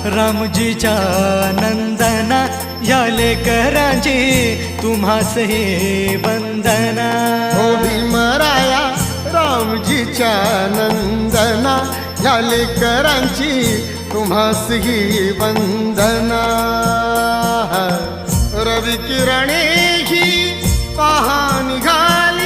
रामजीच्या नंदना या लेकरांची तुम्हास हे वंदना। हो भीमराया रामजीच्या नंदना या लेकरांची तुम्हास ही वंदना। रवी किरणे ही पहा निघाली